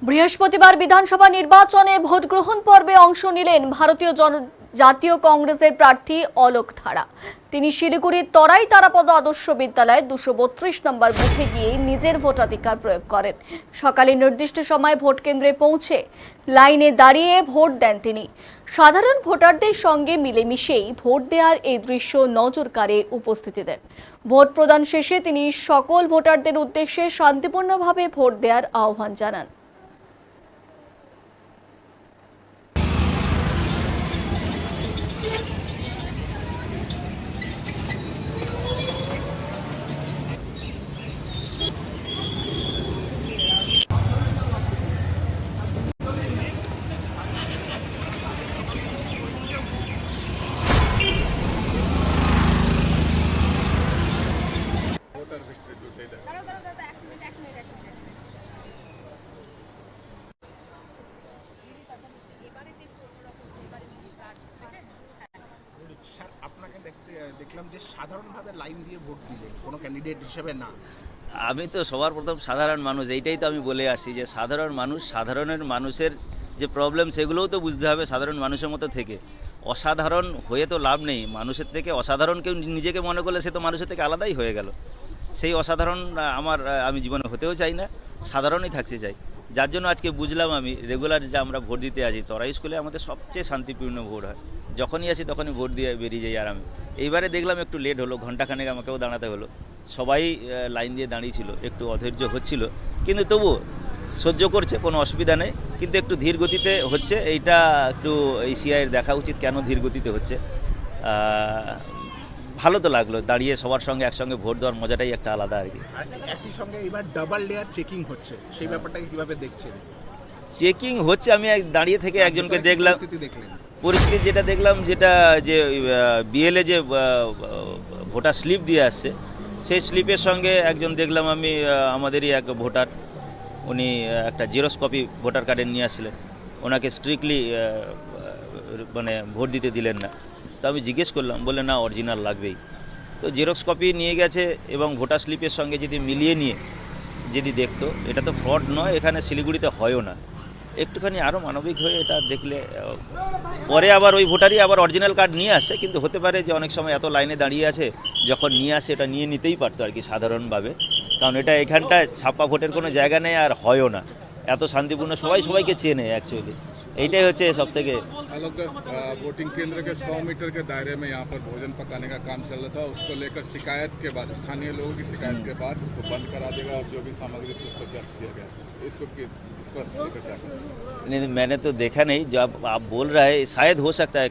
বৃহস্পতিবার বিধানসভা নির্বাচনে ভোট গ্রহণ পর্বে অংশ নিলেন জাতীয় কংগ্রেসের প্রার্থী অলোক ধারা। তিনি শিলিগুড়ির তরাই তারাপদ আদর্শ বিদ্যালয়ে 232 নম্বর বুথে গিয়ে নিজের ভোটাধিকার প্রয়োগ করেন। সকালে নির্দিষ্ট সময় ভোট কেন্দ্রে পৌঁছে লাইনে দাঁড়িয়ে ভোট দেন তিনি। সাধারণ ভোটারদের সঙ্গে মিলেমিশেই ভোট দেওয়ার এই দৃশ্য নজর কাড়ে উপস্থিতিদের। ভোট প্রদান শেষে তিনি সকল ভোটারদের উদ্দেশ্যে শান্তিপূর্ণভাবে ভোট দেওয়ার আহ্বান জানান। স্যার, আপনাকে দেখলাম যে সাধারণভাবে লাইন দিয়ে ভোট দিলেন, কোনো ক্যান্ডিডেট হিসেবে না। আমি তো সবার প্রথম সাধারণ মানুষ, এইটাই তো আমি বলে আসি যে সাধারণ মানুষ, সাধারণের মানুষের যে প্রবলেম সেগুলোও তো বুঝতে হবে সাধারণ মানুষের মতো থেকে। অসাধারণ হয়ে তো লাভ নেই, মানুষের থেকে অসাধারণ কেউ নিজেকে মনে করলে সে তো মানুষের থেকে আলাদাই হয়ে গেল। সেই অসাধারণ আমি জীবনে হতেও চাই না, সাধারণই থাকতে চাই। যার জন্য আজকে বুঝলাম আমি রেগুলার যে আমরা ভোট দিতে আসি, তরাই স্কুলে আমাদের সবচেয়ে শান্তিপূর্ণ ভোট হয়। যখনই আসি তখনই ভোট দিয়ে বেরিয়ে যাই। আর আমি এইবারে দেখলাম একটু লেট হলো, ঘন্টাখানেক আমাকেও দাঁড়াতে হলো। সবাই লাইন দিয়ে দাঁড়িয়েছিল, একটু অধৈর্য হচ্ছিল, কিন্তু তবুও সহ্য করছে, কোনো অসুবিধা নেই। কিন্তু একটু ধীর গতিতে হচ্ছে, এইটা একটু এই সিআইয়ের দেখা উচিত কেন ধীর গতিতে হচ্ছে। ভালো তো লাগলো, দাঁড়িয়ে সবার সঙ্গে একসঙ্গে ভোট দেওয়ার মজাটাই একটা আলাদা আর কি। আর একই সঙ্গে এবার ডাবল লেয়ার চেকিং হচ্ছে, সেই ব্যাপারটাকে কিভাবে দেখছেন? চেকিং হচ্ছে, আমি দাঁড়িয়ে থেকে একজনকে দেখলাম, দেখলেন পরিস্থিতি যেটা দেখলাম, যেটা যে বিএলএ যে ভোটার স্লিপ দিয়ে আসছে, সেই স্লিপের সঙ্গে একজন দেখলাম আমি, আমাদেরই এক ভোটার, উনি একটা জেরক্স কপি ভোটার কার্ডের নিয়ে আসছিলেন। ওনাকে স্ট্রিক্টলি মানে ভোট দিতে দিলেন না। তো আমি জিজ্ঞেস করলাম, বলে না অরিজিনাল লাগবেই। তো জেরক্স কপি নিয়ে গেছে এবং ভোটার স্লিপের সঙ্গে যদি মিলিয়ে নিয়ে যদি দেখতো, এটা তো ফ্রড নয়, এখানে শিলিগুড়িতে হয়ও না। একটুখানি আরও মানবিক হয়ে এটা দেখলে, পরে আবার ওই ভোটারই আবার অরিজিনাল কার্ড নিয়ে আসছে, কিন্তু হতে পারে যে অনেক সময় এত লাইনে দাঁড়িয়ে আছে, যখন নিয়ে আসে এটা নিয়ে নিতেই পারতো আর কি সাধারণভাবে। কারণ এটা এখানটায় ছাপ্পা ভোটের কোনো জায়গা নেই, আর হয়ও না। এত শান্তিপূর্ণ, সবাই সবাইকে চেনে অ্যাকচুয়ালি। এইটাই হচ্ছে সব থেকে। अलग वोटिंग केंद्र के 100 मीटर के दायरे में यहाँ पर भोजन पकाने का काम चल रहा था। उसको लेकर शिकायत के बाद, स्थानीय लोगों की शिकायत के बाद उसको बंद करा देगा और जो भी सामग्री थी उसको जब्त किया गया। इसको लेकर क्या करें? नहीं, मैंने तो देखा नहीं, जो आप बोल रहे हैं शायद हो सकता है।